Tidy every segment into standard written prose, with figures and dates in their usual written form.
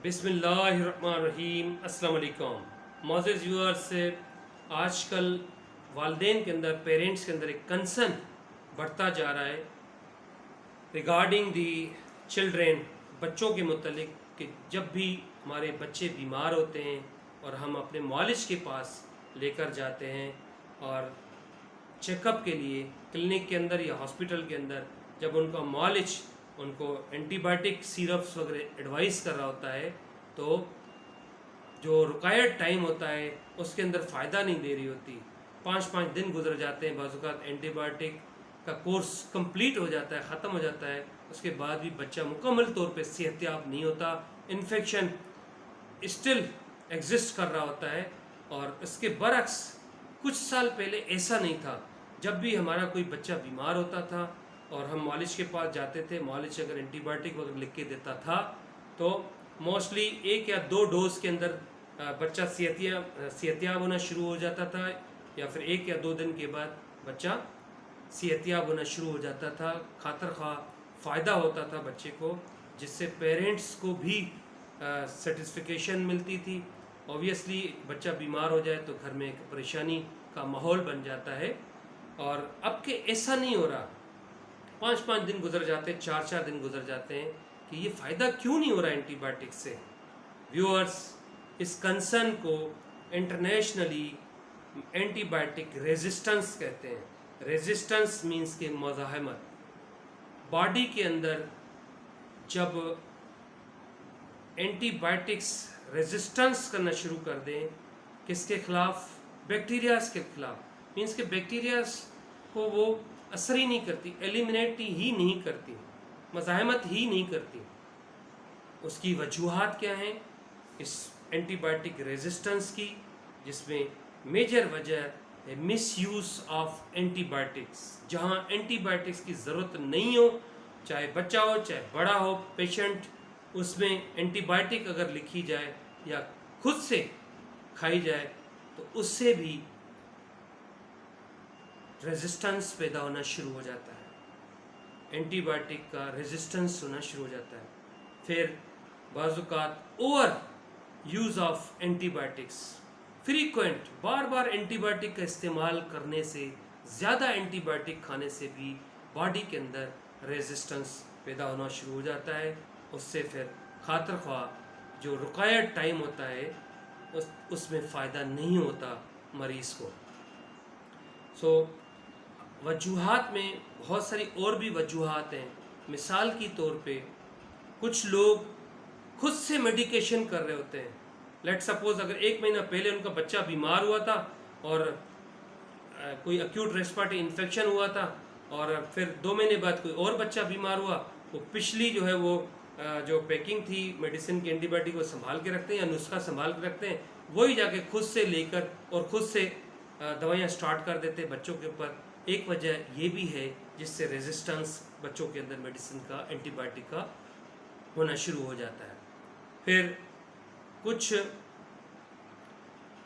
बिस्मिल्लाहिर्रहमानिर्रहीम। अस्सलाम वालेकुम मोअज़्ज़िज़ व्यूअर्स। आज कल वालिदैन के अंदर, पेरेंट्स के अंदर एक कंसर्न बढ़ता जा रहा है रिगार्डिंग दी चिल्ड्रेन, बच्चों के मुतल्लिक, कि जब भी हमारे बच्चे बीमार होते हैं और हम अपने मालिज के पास लेकर जाते हैं और चेकअप के लिए क्लिनिक के अंदर या हॉस्पिटल के अंदर, जब उनका मालिज उनको एंटीबायोटिक सिरप्स वगैरह एडवाइस कर रहा होता है, तो जो रिक्वायर्ड टाइम होता है उसके अंदर फ़ायदा नहीं दे रही होती। 5-5 दिन गुजर जाते हैं, बाज़ औक़ात एंटीबायोटिक का कोर्स कंप्लीट हो जाता है, ख़त्म हो जाता है, उसके बाद भी बच्चा मुकम्मल तौर पे सेहतियाब नहीं होता, इन्फेक्शन स्टिल एग्जिस्ट कर रहा होता है। और इसके बरक्स कुछ साल पहले ऐसा नहीं था। जब भी हमारा कोई बच्चा बीमार होता था और हम मालिज के पास जाते थे, मालिज अगर एंटीबायोटिक वगैरह लिख के देता था तो मोस्टली 1 या 2 डोज के अंदर बच्चा सेहतियाब होना शुरू हो जाता था, या फिर 1 या 2 दिन के बाद बच्चा सेहतियाब होना शुरू हो जाता था। खातर खा फ़ायदा होता था बच्चे को, जिससे पेरेंट्स को भी सेटिस्फिकेशन मिलती थी। ऑब्वियसली बच्चा बीमार हो जाए तो घर में एक परेशानी का माहौल बन जाता है, और अब के ऐसा नहीं हो रहा। 5-5 दिन गुजर जाते हैं, 4-4 दिन गुजर जाते हैं कि ये फ़ायदा क्यों नहीं हो रहा एंटीबायोटिक से। व्यूअर्स, इस कंसर्न को इंटरनेशनली एंटीबायोटिक रेजिस्टेंस कहते हैं। रेजिस्टेंस मीन्स के मज़ाहमत। बॉडी के अंदर जब एंटीबायोटिक्स रेजिस्टेंस करना शुरू कर दें, किसके ख़िलाफ़? बैक्टीरियाज़ के ख़िलाफ़। मीन्स के बैक्टीरियाज़ को वो असर ही नहीं करती, एलिमिनेट ही नहीं करती, मज़ाहमत ही नहीं करती। उसकी वजूहात क्या हैं इस एंटीबायोटिक रेजिस्टेंस की? जिसमें मेजर वजह है मिस यूज़ ऑफ एंटीबायोटिक्स। जहाँ एंटीबायोटिक्स की ज़रूरत नहीं हो, चाहे बच्चा हो चाहे बड़ा हो, पेशेंट, उसमें एंटीबायोटिक अगर लिखी जाए या खुद से खाई जाए तो उससे भी रेजिस्टेंस पैदा होना शुरू हो जाता है, एंटीबायोटिक का रेजिस्टेंस होना शुरू हो जाता है। फिर बाज़ औक़ात over use of antibiotics, frequent बार बार एंटीबायोटिक का इस्तेमाल करने से, ज़्यादा एंटीबायोटिक खाने से भी बॉडी के अंदर रेजिस्टेंस पैदा होना शुरू हो जाता है। उससे फिर खातर ख्वाह जो रिक्वायर्ड टाइम होता है उसमें फ़ायदा नहीं होता मरीज़ को। वजूहात में बहुत सारी और भी वजूहात हैं। मिसाल की तौर पे कुछ लोग खुद से मेडिकेशन कर रहे होते हैं। लेट सपोज़ अगर 1 महीना पहले उनका बच्चा बीमार हुआ था और कोई एक्यूट रेस्पिरेटरी इन्फेक्शन हुआ था, और फिर 2 महीने बाद कोई और बच्चा बीमार हुआ, वो पिछली जो है वो जो पैकिंग थी मेडिसिन की, एंटीबायोटिक, वो संभाल के रखते हैं या नुस्खा संभाल के रखते हैं, वही जाके खुद से लेकर और खुद से दवाइयाँ स्टार्ट कर देते हैं बच्चों के ऊपर। एक वजह ये भी है जिससे रेजिस्टेंस बच्चों के अंदर मेडिसिन का, एंटीबायोटिक का होना शुरू हो जाता है। फिर कुछ,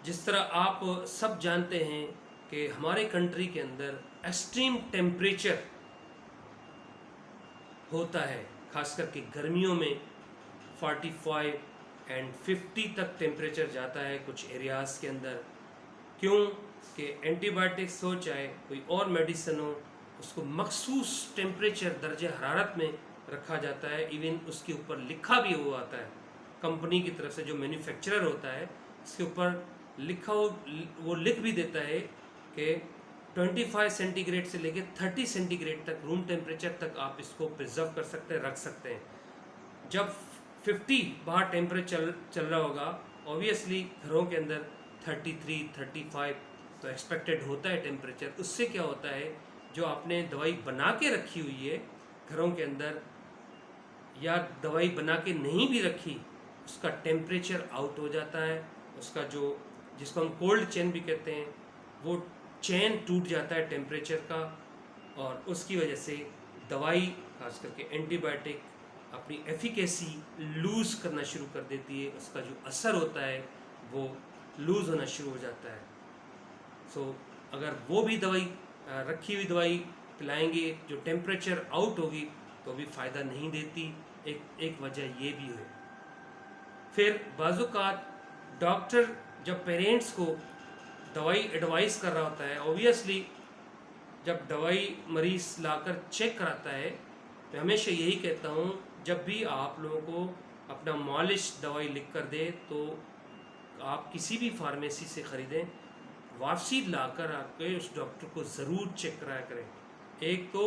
जिस तरह आप सब जानते हैं कि हमारे कंट्री के अंदर एक्सट्रीम टेम्परेचर होता है, ख़ास करके गर्मियों में 45 और 50 तक टेम्परेचर जाता है कुछ एरियाज़ के अंदर। क्यों? कि एंटीबायोटिक्स हो चाहे कोई और मेडिसिन हो, उसको मखसूस टेम्परेचर, दर्जे हरारत में रखा जाता है। इवन उसके ऊपर लिखा भी हुआ आता है कंपनी की तरफ से, जो मैन्युफैक्चरर होता है इसके ऊपर लिखा हो, वो लिख भी देता है कि 25 सेंटीग्रेड से लेके 30 सेंटीग्रेड तक, रूम टेम्परेचर तक आप इसको प्रिजर्व कर सकते हैं, रख सकते हैं। जब 50 बाहर टेम्परेचर चल रहा होगा, ऑब्वियसली घरों के अंदर 33, 35 तो एक्सपेक्टेड होता है टेम्परेचर। उससे क्या होता है, जो आपने दवाई बना के रखी हुई है घरों के अंदर, या दवाई बना के नहीं भी रखी, उसका टेम्परेचर आउट हो जाता है। उसका जो, जिसको हम कोल्ड चेन भी कहते हैं, वो चेन टूट जाता है टेम्परेचर का, और उसकी वजह से दवाई, खास करके एंटीबायोटिक, अपनी एफिकेसी लूज़ करना शुरू कर देती है। उसका जो असर होता है वो लूज़ होना शुरू हो जाता है। अगर वो भी दवाई, रखी हुई दवाई पिलाएंगे जो टेम्परेचर आउट होगी, तो भी फ़ायदा नहीं देती। एक वजह ये भी है। फिर बाज़ औक़ात डॉक्टर जब पेरेंट्स को दवाई एडवाइस कर रहा होता है, ऑब्वियसली जब दवाई मरीज़ लाकर चेक कराता है, मैं हमेशा यही कहता हूँ, जब भी आप लोगों को अपना मालिश दवाई लिख कर दे तो आप किसी भी फार्मेसी से ख़रीदें, वापसी लाकर आके उस डॉक्टर को ज़रूर चेक कराया करें। एक तो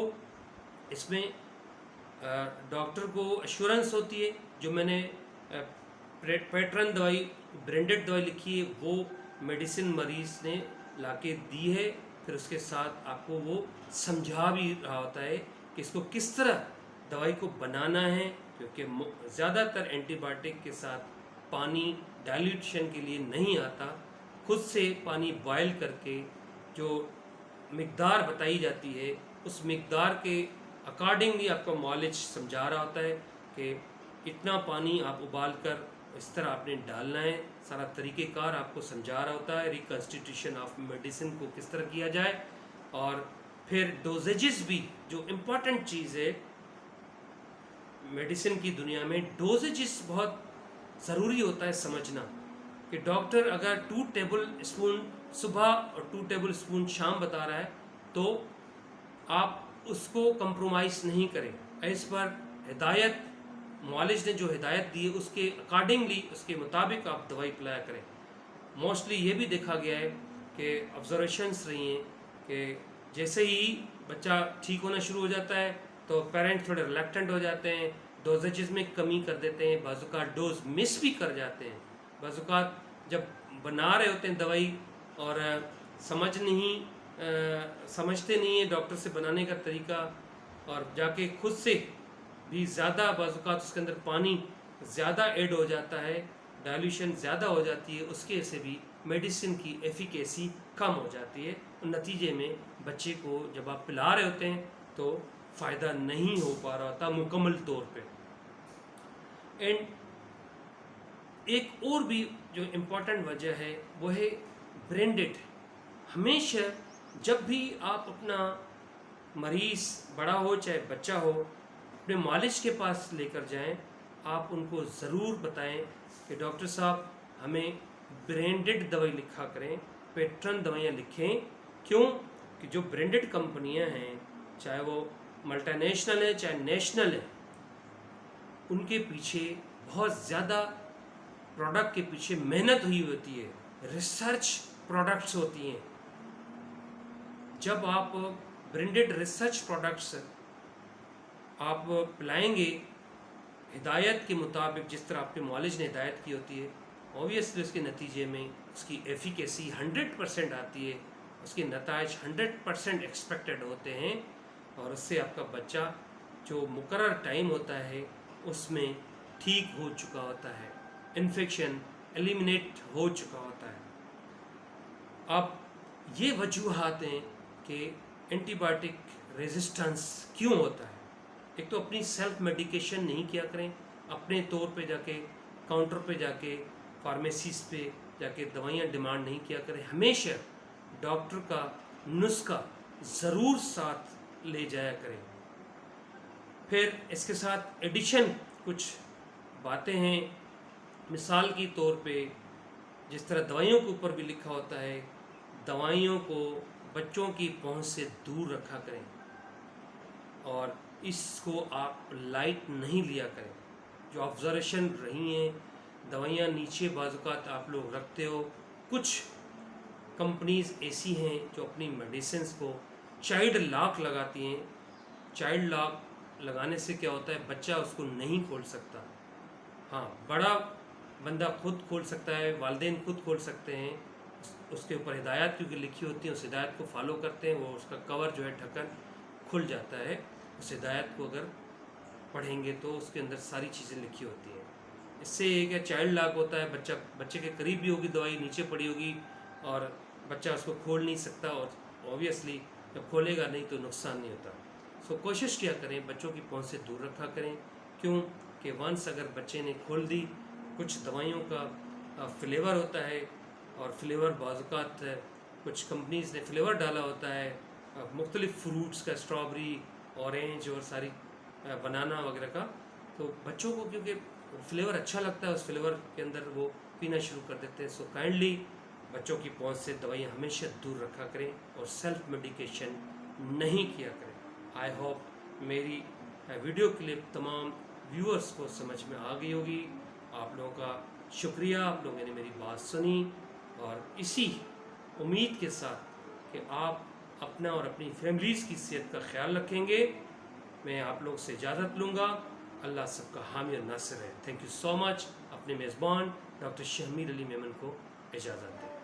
इसमें डॉक्टर को एश्योरेंस होती है, जो मैंने पैटर्न दवाई ब्रांडेड दवाई लिखी है वो मेडिसिन मरीज़ ने लाके दी है, फिर उसके साथ आपको वो समझा भी रहा होता है कि इसको किस तरह दवाई को बनाना है, क्योंकि ज़्यादातर एंटीबायोटिक के साथ पानी डाइल्यूशन के लिए नहीं आता। खुद से पानी बॉयल करके जो मिक़दार बताई जाती है उस मिक़दार के अकॉर्डिंगली आपको मालिश समझा रहा होता है कि इतना पानी आप उबाल कर इस तरह आपने डालना है, सारा तरीक़ेकार आपको समझा रहा होता है, रिकॉन्स्टिट्यूशन ऑफ मेडिसिन को किस तरह किया जाए। और फिर डोजेजेस भी, जो इम्पॉर्टेंट चीज़ है मेडिसिन की दुनिया में, डोजेजेस बहुत ज़रूरी होता है समझना कि डॉक्टर अगर 2 टेबल स्पून सुबह और 2 टेबल स्पून शाम बता रहा है तो आप उसको कंप्रोमाइज़ नहीं करें। इस पर हिदायत मुआलिज ने जो हिदायत दी है उसके अकॉर्डिंगली, उसके मुताबिक आप दवाई पिलाया करें। मोस्टली ये भी देखा गया है कि ऑब्जर्वेशंस रही हैं कि जैसे ही बच्चा ठीक होना शुरू हो जाता है तो पेरेंट्स थोड़े रिलैक्टेंट हो जाते हैं, डोजेजेस में कमी कर देते हैं, बाज़ औक़ात डोज मिस भी कर जाते हैं। बाज़ औक़ात जब बना रहे होते हैं दवाई और समझते नहीं है डॉक्टर से बनाने का तरीका, और जाके खुद से भी ज़्यादा बाज़ औक़ात उसके अंदर पानी ज़्यादा ऐड हो जाता है, डाइल्यूशन ज़्यादा हो जाती है, उसके से भी मेडिसिन की एफिकेसी कम हो जाती है। नतीजे में बच्चे को जब आप पिला रहे होते हैं तो फ़ायदा नहीं हो पा रहा होता मुकम्मल तौर पे। एंड एक और भी जो इम्पॉर्टेंट वजह है वो है ब्रांडेड। हमेशा जब भी आप अपना मरीज़ बड़ा हो चाहे बच्चा हो अपने मालिश के पास लेकर जाएं, आप उनको ज़रूर बताएं कि डॉक्टर साहब हमें ब्रांडेड दवाई लिखा करें, पैटर्न दवाइयाँ लिखें। क्यों कि जो ब्रांडेड कंपनियां हैं, चाहे वो मल्टीनेशनल है चाहे नेशनल है, उनके पीछे बहुत ज़्यादा प्रोडक्ट के पीछे मेहनत हुई होती है, रिसर्च प्रोडक्ट्स होती हैं। जब आप ब्रांडेड रिसर्च प्रोडक्ट्स आप पिलाएंगे हिदायत के मुताबिक, जिस तरह आपके मुआलिज ने हिदायत की होती है, ऑब्वियसली उसके नतीजे में उसकी एफिकेसी 100% आती है, उसके नताइज 100% एक्सपेक्टेड होते हैं, और उससे आपका बच्चा जो मुकर्रर टाइम होता है उसमें ठीक हो चुका होता है, इन्फेक्शन एलिमिनेट हो चुका होता है। अब ये वजूहात हैं कि एंटीबायोटिक रेजिस्टेंस क्यों होता है। एक तो अपनी सेल्फ मेडिकेशन नहीं किया करें, अपने तौर पे जाके काउंटर पे जाके फार्मेसीज पे जाके दवाइयाँ डिमांड नहीं किया करें। हमेशा डॉक्टर का नुस्खा ज़रूर साथ ले जाया करें। फिर इसके साथ एडिशन कुछ बातें हैं, मिसाल की तौर पे जिस तरह दवाइयों के ऊपर भी लिखा होता है, दवाइयों को बच्चों की पहुंच से दूर रखा करें और इसको आप लाइट नहीं लिया करें। जो ऑब्जर्वेशन रही हैं, दवाइयाँ नीचे बाज़ औक़ात आप लोग रखते हो, कुछ कंपनीज़ ऐसी हैं जो अपनी मेडिसिन्स को चाइल्ड लॉक लगाती हैं। चाइल्ड लॉक लगाने से क्या होता है, बच्चा उसको नहीं खोल सकता। हाँ, बड़ा बंदा खुद खोल सकता है, वालिदैन खुद खोल सकते हैं, उसके ऊपर हिदायत क्योंकि लिखी होती है, उस हिदायत को फॉलो करते हैं, वो उसका कवर जो है ढक्कन खुल जाता है। उस हिदायत को अगर पढ़ेंगे तो उसके अंदर सारी चीज़ें लिखी होती हैं। इससे एक है चाइल्ड लॉक होता है, बच्चे के करीब भी होगी दवाई, नीचे पड़ी होगी और बच्चा उसको खोल नहीं सकता, और ऑब्वियसली जब खोलेगा नहीं तो नुकसान नहीं होता। सो कोशिश किया करें बच्चों की पहुंच से दूर रखा करें। क्यों कि वंस अगर बच्चे ने खोल दी, कुछ दवाइयों का फ्लेवर होता है और फ्लेवर बाज़ औक़ात कुछ कंपनीज़ ने फ्लेवर डाला होता है मुख्तलिफ़ फ्रूट्स का, स्ट्रॉबेरी, ऑरेंज और सारी बनाना वगैरह का, तो बच्चों को क्योंकि फ्लेवर अच्छा लगता है, उस फ्लेवर के अंदर वो पीना शुरू कर देते हैं। सो काइंडली बच्चों की पहुंच से दवाइयाँ हमेशा दूर रखा करें और सेल्फ मेडिकेशन नहीं किया करें। आई होप मेरी वीडियो क्लिप तमाम व्यूअर्स को समझ में आ गई होगी। आप लोगों का शुक्रिया, आप लोगों ने मेरी बात सुनी, और इसी उम्मीद के साथ कि आप अपना और अपनी फैमिलीज़ की सेहत का ख्याल रखेंगे, मैं आप लोग से इजाज़त लूँगा। अल्लाह सबका हामी और नासिर है। Thank you so much. अपने मेज़बान डॉक्टर शहमीर अली मेमन को इजाज़त दें।